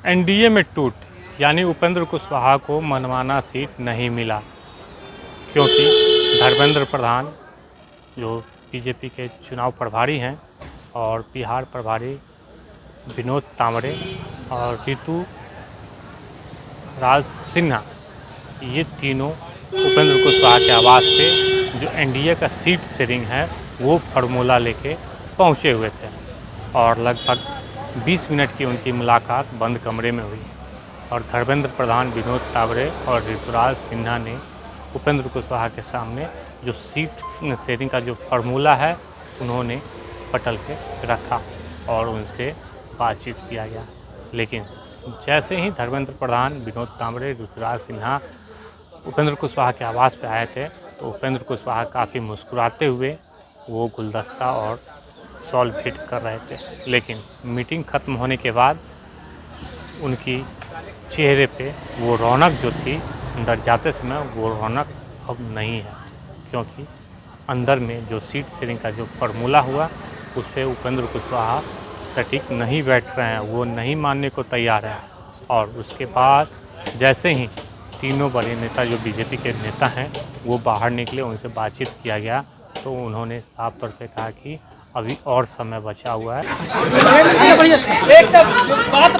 NDA में टूट, यानी उपेंद्र कुशवाहा को मनमाना सीट नहीं मिला, क्योंकि धर्मेंद्र प्रधान जो बीजेपी के चुनाव प्रभारी हैं और बिहार प्रभारी विनोद तावड़े और ऋतु राज सिन्हा, ये तीनों उपेंद्र कुशवाहा के आवास पे जो एनडीए का सीट शेयरिंग है वो फार्मूला लेके पहुंचे हुए थे और लगभग 20 मिनट की उनकी मुलाकात बंद कमरे में हुई और धर्मेंद्र प्रधान, विनोद तावड़े और ऋतुराज सिन्हा ने उपेंद्र कुशवाहा के सामने जो सीट शेयरिंग का जो फार्मूला है उन्होंने पटल के रखा और उनसे बातचीत किया गया। लेकिन जैसे ही धर्मेंद्र प्रधान, विनोद तावड़े, ऋतुराज सिन्हा उपेंद्र कुशवाहा के आवास पे आए थे तो उपेंद्र कुशवाहा काफ़ी मुस्कुराते हुए वो गुलदस्ता और शॉल भेंट कर रहे थे। लेकिन मीटिंग ख़त्म होने के बाद उनकी चेहरे पे वो रौनक जो थी अंदर जाते समय, वो रौनक अब नहीं है, क्योंकि अंदर में जो सीट शेयरिंग का जो फार्मूला हुआ उस पर उपेंद्र कुशवाहा सटीक नहीं बैठ रहे हैं, वो नहीं मानने को तैयार हैं। और उसके बाद जैसे ही तीनों बड़े नेता जो बीजेपी के नेता हैं वो बाहर निकले, उनसे बातचीत किया गया तो उन्होंने साफ तौर पे कहा कि अभी और समय बचा हुआ है। एक सब बात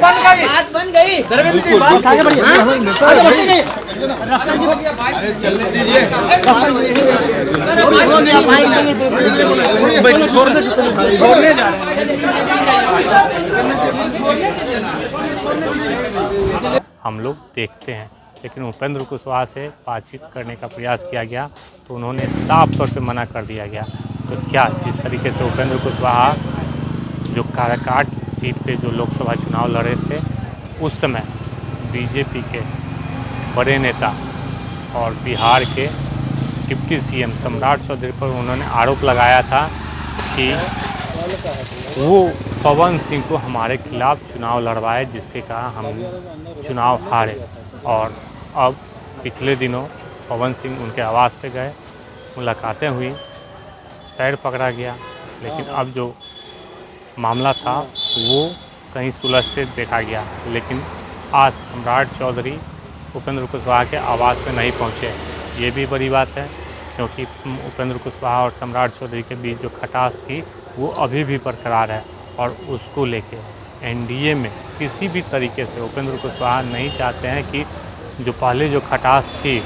बन गई धर्मेंद्र जी, बात आगे बढ़िए, आगे बढ़िए, रास्ता जी हो गया भाई, अरे चलने दीजिए, हो गया भाई, छोड़ने जा रहे हैं। हम लोग देखते हैं, लेकिन उपेंद्र कुशवाहा से बातचीत करने का प्रयास किया गया तो उन्होंने साफ तौर पे मना कर दिया गया। तो क्या जिस तरीके से उपेंद्र कुशवाहा जो काराकाट सीट पे जो लोकसभा चुनाव लड़े थे उस समय बीजेपी के बड़े नेता और बिहार के डिप्टी सीएम सम्राट चौधरी पर उन्होंने आरोप लगाया था कि वो पवन सिंह को हमारे खिलाफ चुनाव लड़वाए, जिसके कारण हम चुनाव हारे। और अब पिछले दिनों पवन सिंह उनके आवास पे गए, मुलाकातें हुई, पैर पकड़ा गया, लेकिन अब जो मामला था वो कहीं सुलझते देखा गया। लेकिन आज सम्राट चौधरी उपेंद्र कुशवाहा के आवास पे नहीं पहुंचे, ये भी बड़ी बात है, क्योंकि उपेंद्र कुशवाहा और सम्राट चौधरी के बीच जो खटास थी वो अभी भी बरकरार है और उसको लेके एनडीए में किसी भी तरीके से उपेंद्र कुशवाहा नहीं चाहते हैं कि जो पहले जो खटास थी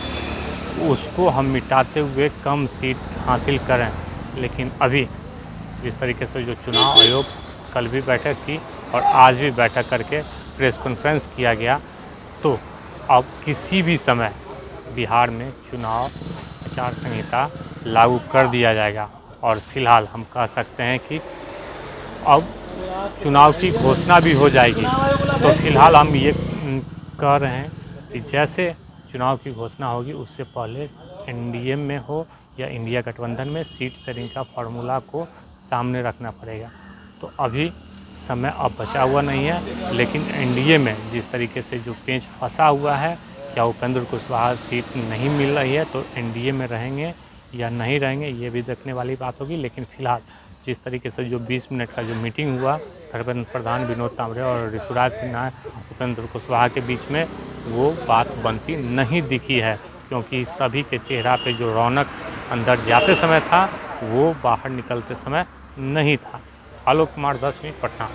उसको हम मिटाते हुए कम सीट हासिल करें। लेकिन अभी जिस तरीके से जो चुनाव आयोग कल भी बैठक की और आज भी बैठक करके प्रेस कॉन्फ्रेंस किया गया, तो अब किसी भी समय बिहार में चुनाव आचार संहिता लागू कर दिया जाएगा और फिलहाल हम कह सकते हैं कि अब चुनाव की घोषणा भी हो जाएगी। तो फिलहाल हम ये कह रहे हैं कि जैसे चुनाव की घोषणा होगी उससे पहले एनडीए में हो या इंडिया गठबंधन में सीट शेयरिंग का फार्मूला को सामने रखना पड़ेगा। तो अभी समय अब बचा हुआ नहीं है, लेकिन एनडीए में जिस तरीके से जो पेंच फंसा हुआ है, क्या उपेंद्र कुशवाहा सीट नहीं मिल रही है तो एनडीए में रहेंगे या नहीं रहेंगे, ये भी देखने वाली बात होगी। लेकिन फिलहाल जिस तरीके से जो 20 मिनट का जो मीटिंग हुआ धर्मेंद्र प्रधान, विनोद तावड़े और ऋतुराज सिन्हा, उपेंद्र कुशवाहा के बीच में, वो बात बनती नहीं दिखी है, क्योंकि सभी के चेहरा पे जो रौनक अंदर जाते समय था वो बाहर निकलते समय नहीं था। आलोक कुमार, 10 मिनट, पटना।